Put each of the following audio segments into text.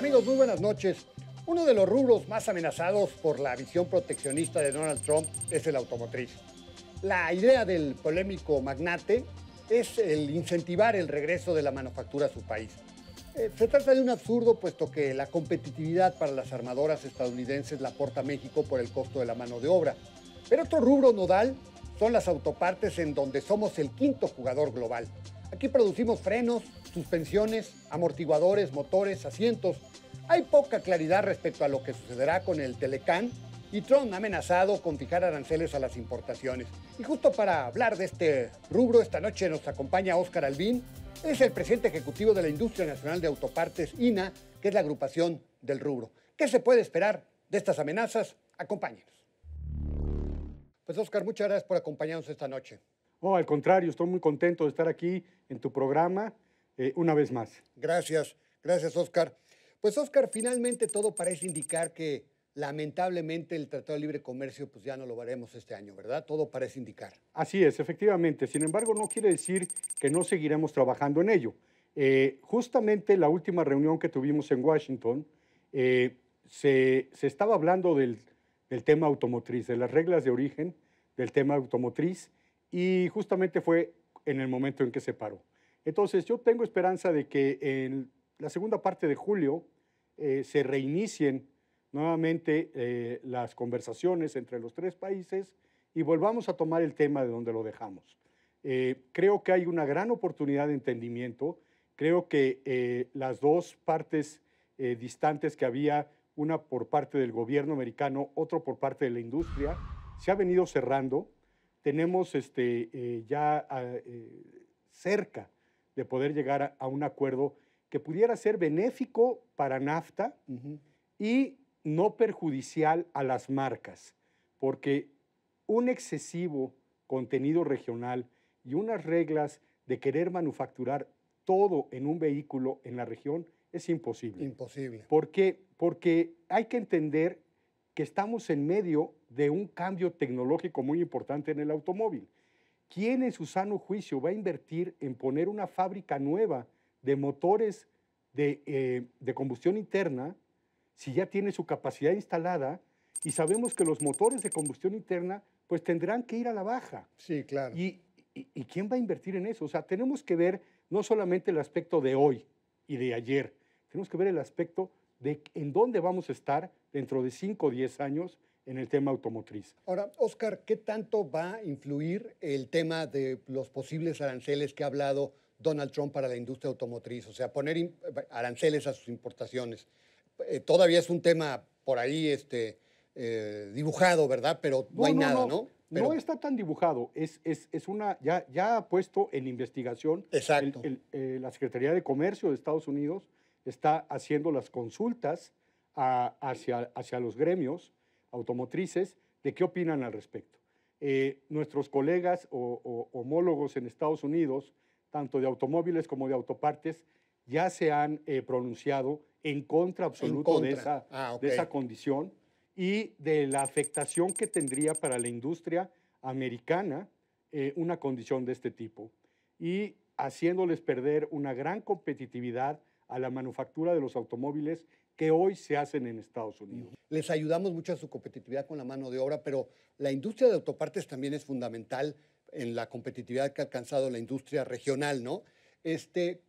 Amigos, muy buenas noches. Uno de los rubros más amenazados por la visión proteccionista de Donald Trump es el automotriz. La idea del polémico magnate es el incentivar el regreso de la manufactura a su país. Se trata de un absurdo, puesto que la competitividad para las armadoras estadounidenses la aporta México por el costo de la mano de obra. Pero otro rubro nodal son las autopartes, en donde somos el quinto jugador global. Aquí producimos frenos, suspensiones, amortiguadores, motores, asientos. Hay poca claridad respecto a lo que sucederá con el Telecán, y Trump ha amenazado con fijar aranceles a las importaciones. Y justo para hablar de este rubro, esta noche nos acompaña Óscar Albín. Es el presidente ejecutivo de la Industria Nacional de Autopartes, INA, que es la agrupación del rubro. ¿Qué se puede esperar de estas amenazas? Acompáñenos. Pues Óscar, muchas gracias por acompañarnos esta noche. Oh, al contrario, estoy muy contento de estar aquí en tu programa una vez más. Gracias, gracias Óscar. Pues Óscar, finalmente todo parece indicar que lamentablemente el Tratado de Libre Comercio pues ya no lo veremos este año, ¿verdad? Todo parece indicar. Así es, efectivamente. Sin embargo, no quiere decir que no seguiremos trabajando en ello. Justamente la última reunión que tuvimos en Washington, se estaba hablando del tema automotriz, de las reglas de origen del tema automotriz, y justamente fue en el momento en que se paró. Entonces, yo tengo esperanza de que en la segunda parte de julio se reinicien nuevamente las conversaciones entre los tres países y volvamos a tomar el tema de donde lo dejamos. Creo que hay una gran oportunidad de entendimiento. Creo que las dos partes distantes que había, una por parte del gobierno americano, otro por parte de la industria, se ha venido cerrando. Tenemos ya cerca de poder llegar a un acuerdo que pudiera ser benéfico para NAFTA y no perjudicial a las marcas, porque un excesivo contenido regional y unas reglas de querer manufacturar todo en un vehículo en la región es imposible. Imposible. ¿Por qué? Porque hay que entender que estamos en medio de un cambio tecnológico muy importante en el automóvil. ¿Quién en su sano juicio va a invertir en poner una fábrica nueva de motores de combustión interna si ya tiene su capacidad instalada? Y sabemos que los motores de combustión interna pues tendrán que ir a la baja. Sí, claro. ¿Y quién va a invertir en eso? O sea, tenemos que ver no solamente el aspecto de hoy y de ayer, tenemos que ver el aspecto de en dónde vamos a estar dentro de 5 o 10 años en el tema automotriz. Ahora, Óscar, ¿qué tanto va a influir el tema de los posibles aranceles que ha hablado Donald Trump para la industria automotriz? O sea, poner aranceles a sus importaciones. Todavía es un tema por ahí dibujado, ¿verdad? Pero no hay nada, ¿no? Pero no está tan dibujado. Es una, ya ha puesto en investigación. Exacto. La Secretaría de Comercio de Estados Unidos está haciendo las consultas hacia los gremios automotrices de qué opinan al respecto. Nuestros colegas o homólogos en Estados Unidos, tanto de automóviles como de autopartes, ya se han pronunciado en contra absoluto de esa condición y de la afectación que tendría para la industria americana una condición de este tipo, y haciéndoles perder una gran competitividad a la manufactura de los automóviles que hoy se hacen en Estados Unidos. Les ayudamos mucho a su competitividad con la mano de obra, pero la industria de autopartes también es fundamental en la competitividad que ha alcanzado la industria regional, ¿no?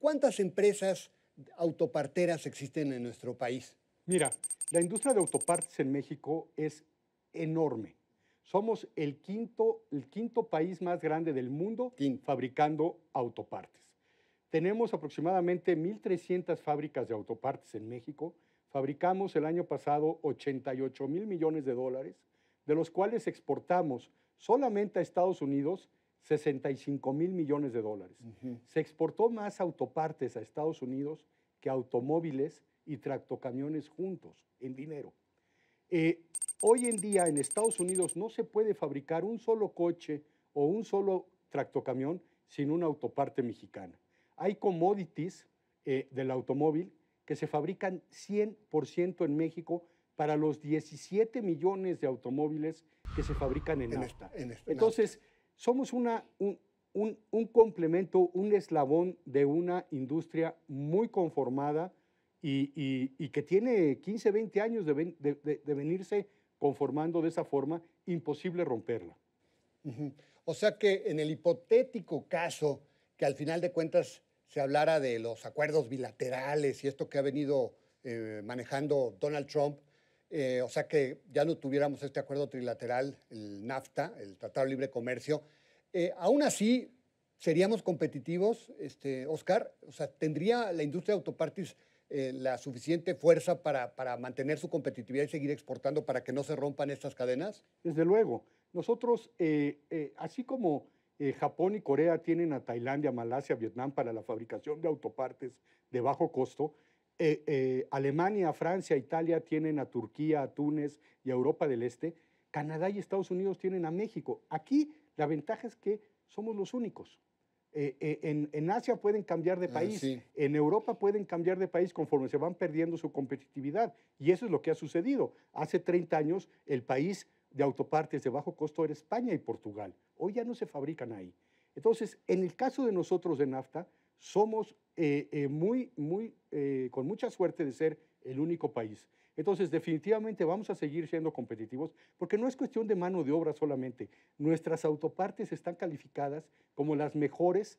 ¿Cuántas empresas autoparteras existen en nuestro país? Mira, la industria de autopartes en México es enorme. Somos el quinto país más grande del mundo fabricando autopartes. Tenemos aproximadamente 1,300 fábricas de autopartes en México. Fabricamos el año pasado 88,000 millones de dólares, de los cuales exportamos solamente a Estados Unidos 65,000 millones de dólares. Se exportó más autopartes a Estados Unidos que automóviles y tractocamiones juntos en dinero. Hoy en día en Estados Unidos no se puede fabricar un solo coche o un solo tractocamión sin una autoparte mexicana. Hay commodities del automóvil que se fabrican 100% en México para los 17 millones de automóviles que se fabrican en NAFTA. Entonces, somos un complemento, un eslabón de una industria muy conformada y que tiene 15, 20 años de venirse conformando de esa forma, imposible romperla. Ujú. O sea que en el hipotético caso que al final de cuentas se hablara de los acuerdos bilaterales y esto que ha venido manejando Donald Trump, o sea que ya no tuviéramos este acuerdo trilateral, el NAFTA, el Tratado de Libre Comercio, aún así seríamos competitivos, Oscar. O sea, ¿tendría la industria de autopartes la suficiente fuerza para mantener su competitividad y seguir exportando para que no se rompan estas cadenas? Desde luego, nosotros, así como Japón y Corea tienen a Tailandia, Malasia, Vietnam para la fabricación de autopartes de bajo costo, Alemania, Francia, Italia tienen a Turquía, a Túnez y a Europa del Este. Canadá y Estados Unidos tienen a México. Aquí la ventaja es que somos los únicos. En Asia pueden cambiar de país, Sí. en Europa pueden cambiar de país conforme se van perdiendo su competitividad. Y eso es lo que ha sucedido. Hace 30 años el país de autopartes de bajo costo era España y Portugal. Hoy ya no se fabrican ahí. Entonces, en el caso de nosotros de NAFTA, somos con mucha suerte de ser el único país. Entonces, definitivamente vamos a seguir siendo competitivos porque no es cuestión de mano de obra solamente. Nuestras autopartes están calificadas como las mejores.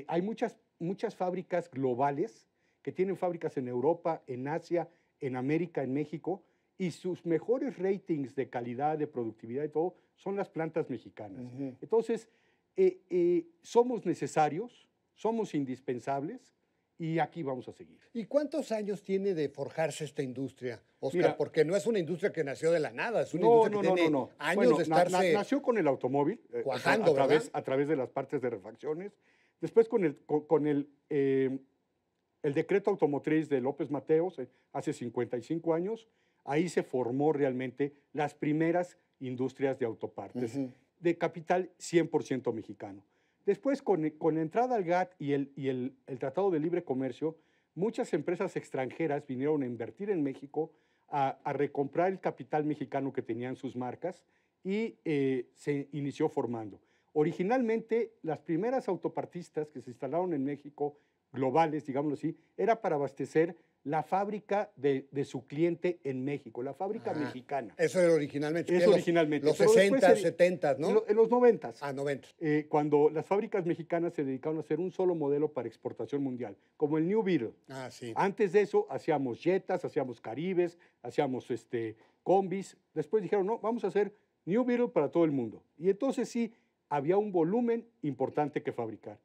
Hay muchas fábricas globales que tienen fábricas en Europa, en Asia, en América, en México, y sus mejores ratings de calidad, de productividad y todo son las plantas mexicanas. Entonces, somos necesarios, somos indispensables y aquí vamos a seguir. ¿Y cuántos años tiene de forjarse esta industria, Oscar? Mira, porque no es una industria que nació de la nada, es una industria que tiene años Bueno, de estarse nació con el automóvil, cuajando, ¿verdad? a través de las partes de refacciones. Después con el decreto automotriz de López Mateos, hace 55 años, ahí se formó realmente las primeras industrias de autopartes, de capital 100% mexicano. Después, con la entrada al GATT y el Tratado de Libre Comercio, muchas empresas extranjeras vinieron a invertir en México, a recomprar el capital mexicano que tenían sus marcas y se inició formando. Originalmente, las primeras autopartistas que se instalaron en México, globales, digámoslo así, era para abastecer la fábrica de su cliente en México, la fábrica mexicana. Eso era originalmente. Eso originalmente. Los 60, 70, ¿no? En los 90. Ah, 90. Cuando las fábricas mexicanas se dedicaron a hacer un solo modelo para exportación mundial, como el New Beetle. Ah, sí. Antes de eso hacíamos Jetas, hacíamos Caribes, hacíamos combis. Después dijeron, no, vamos a hacer New Beetle para todo el mundo. Y entonces sí, había un volumen importante que fabricar.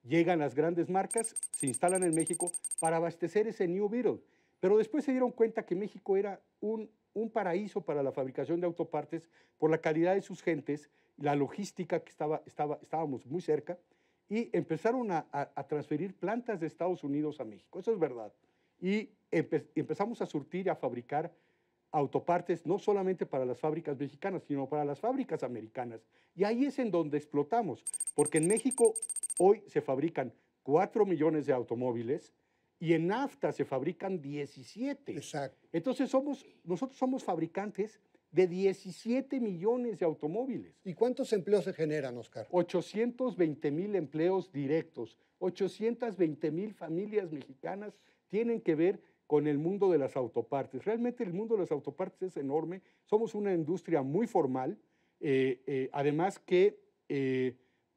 Llegan las grandes marcas, se instalan en México para abastecer ese New Beetle. Pero después se dieron cuenta que México era un paraíso para la fabricación de autopartes por la calidad de sus gentes, la logística que estábamos muy cerca, y empezaron a transferir plantas de Estados Unidos a México. Eso es verdad. Y empezamos a surtir y a fabricar autopartes no solamente para las fábricas mexicanas, sino para las fábricas americanas. Y ahí es en donde explotamos, porque en México hoy se fabrican 4 millones de automóviles y en NAFTA se fabrican 17. Exacto. Entonces nosotros somos fabricantes de 17 millones de automóviles. ¿Y cuántos empleos se generan, Oscar? 820,000 empleos directos, 820,000 familias mexicanas tienen que ver con el mundo de las autopartes. Realmente el mundo de las autopartes es enorme, somos una industria muy formal, además que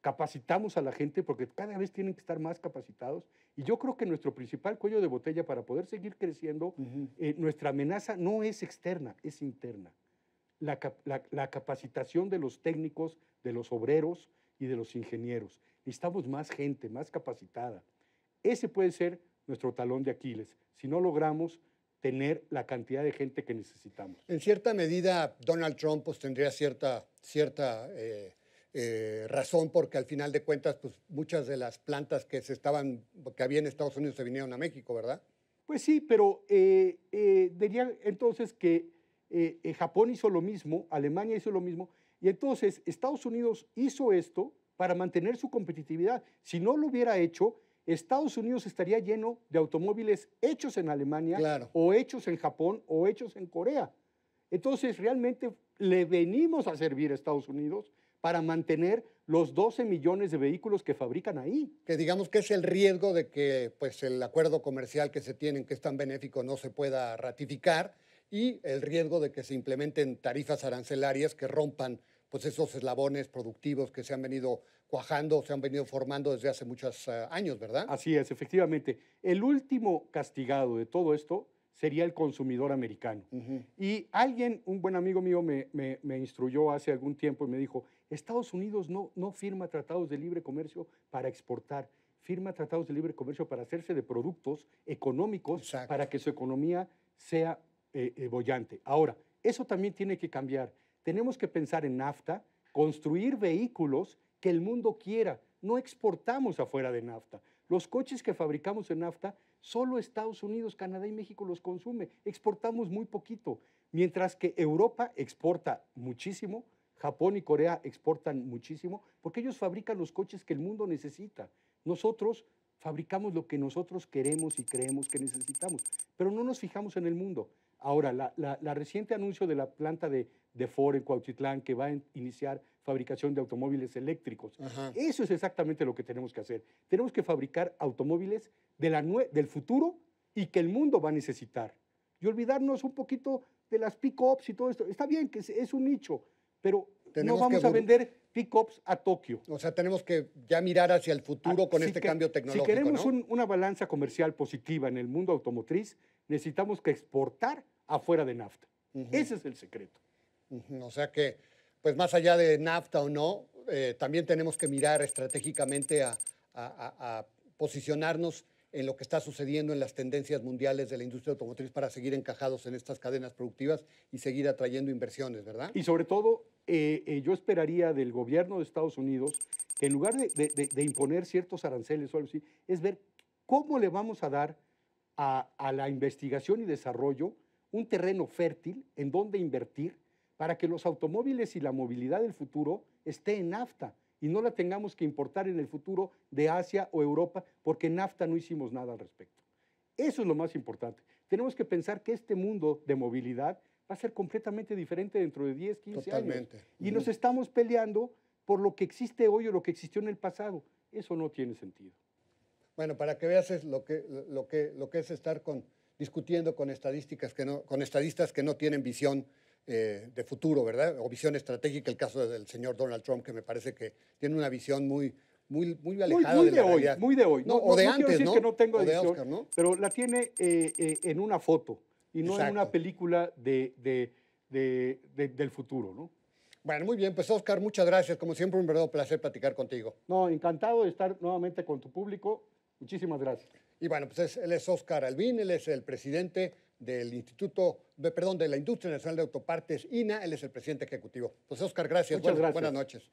capacitamos a la gente porque cada vez tienen que estar más capacitados y yo creo que nuestro principal cuello de botella para poder seguir creciendo, nuestra amenaza no es externa, es interna. La capacitación de los técnicos, de los obreros y de los ingenieros. Necesitamos más gente, más capacitada. Ese puede ser nuestro talón de Aquiles, si no logramos tener la cantidad de gente que necesitamos. En cierta medida, Donald Trump pues, tendría cierta razón, porque al final de cuentas, pues, muchas de las plantas que había en Estados Unidos se vinieron a México, ¿verdad? Pues sí, pero diría entonces que Japón hizo lo mismo, Alemania hizo lo mismo, y entonces Estados Unidos hizo esto para mantener su competitividad. Si no lo hubiera hecho, Estados Unidos estaría lleno de automóviles hechos en Alemania, claro, o hechos en Japón o hechos en Corea. Entonces realmente le venimos a servir a Estados Unidos para mantener los 12 millones de vehículos que fabrican ahí. Que digamos que es el riesgo de que pues, el acuerdo comercial que se tienen, que es tan benéfico, no se pueda ratificar, y el riesgo de que se implementen tarifas arancelarias que rompan pues, esos eslabones productivos que se han venido cuajando, se han venido formando desde hace muchos años, ¿verdad? Así es, efectivamente. El último castigado de todo esto sería el consumidor americano. Y alguien, un buen amigo mío, me instruyó hace algún tiempo y me dijo, Estados Unidos no firma tratados de libre comercio para exportar, firma tratados de libre comercio para hacerse de productos económicos. Exacto. Para que su economía sea boyante. Ahora, eso también tiene que cambiar. Tenemos que pensar en NAFTA, construir vehículos que el mundo quiera. No exportamos afuera de NAFTA. Los coches que fabricamos en NAFTA, solo Estados Unidos, Canadá y México los consume. Exportamos muy poquito. Mientras que Europa exporta muchísimo, Japón y Corea exportan muchísimo, porque ellos fabrican los coches que el mundo necesita. Nosotros fabricamos lo que nosotros queremos y creemos que necesitamos, pero no nos fijamos en el mundo. Ahora, la reciente anuncio de la planta de Ford en Cuautitlán, que va a iniciar fabricación de automóviles eléctricos. Eso es exactamente lo que tenemos que hacer. Tenemos que fabricar automóviles del futuro y que el mundo va a necesitar. Y olvidarnos un poquito de las pick-ups y todo esto. Está bien que es un nicho, pero no vamos a vender pick-ups a Tokio. O sea, tenemos que ya mirar hacia el futuro con este cambio tecnológico. Si queremos, ¿no?, una balanza comercial positiva en el mundo automotriz, necesitamos que exportar afuera de NAFTA. Ese es el secreto. O sea que, pues más allá de NAFTA o no, también tenemos que mirar estratégicamente a posicionarnos en lo que está sucediendo en las tendencias mundiales de la industria automotriz para seguir encajados en estas cadenas productivas y seguir atrayendo inversiones, ¿verdad? Y sobre todo, yo esperaría del gobierno de Estados Unidos que en lugar de imponer ciertos aranceles o algo así, es ver cómo le vamos a dar a la investigación y desarrollo un terreno fértil en donde invertir para que los automóviles y la movilidad del futuro esté en NAFTA y no la tengamos que importar en el futuro de Asia o Europa, porque en NAFTA no hicimos nada al respecto. Eso es lo más importante. Tenemos que pensar que este mundo de movilidad va a ser completamente diferente dentro de 10, 15 años. Y nos estamos peleando por lo que existe hoy o lo que existió en el pasado. Eso no tiene sentido. Bueno, para que veas lo que es estar discutiendo con estadistas que no tienen visión de futuro, ¿verdad? O visión estratégica, el caso del señor Donald Trump, que me parece que tiene una visión muy alejada de la realidad. Muy de hoy. No, o de antes, ¿no? Que no tengo o de visión, Oscar, ¿no? Pero la tiene en una foto y no Exacto. en una película del futuro, ¿no? Bueno, muy bien, pues Oscar, muchas gracias. Como siempre, un verdadero placer platicar contigo. No, encantado de estar nuevamente con tu público. Muchísimas gracias. Y bueno, pues él es Oscar Albín, él es el presidente del de la Industria Nacional de Autopartes, INA, él es el presidente ejecutivo. Pues Oscar, gracias. Muchas gracias. Buenas noches.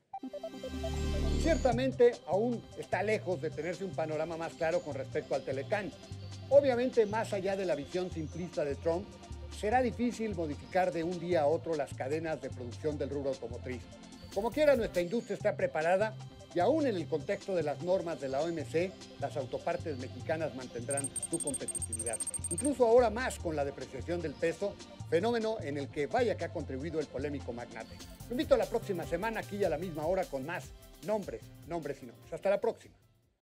Ciertamente aún está lejos de tenerse un panorama más claro con respecto al Telecán. Obviamente, más allá de la visión simplista de Trump, será difícil modificar de un día a otro las cadenas de producción del rubro automotriz. Como quiera, nuestra industria está preparada y aún en el contexto de las normas de la OMC, las autopartes mexicanas mantendrán su competitividad. Incluso ahora más con la depreciación del peso, fenómeno en el que vaya que ha contribuido el polémico magnate. Lo invito a la próxima semana aquí a la misma hora con más nombres y nombres. Hasta la próxima.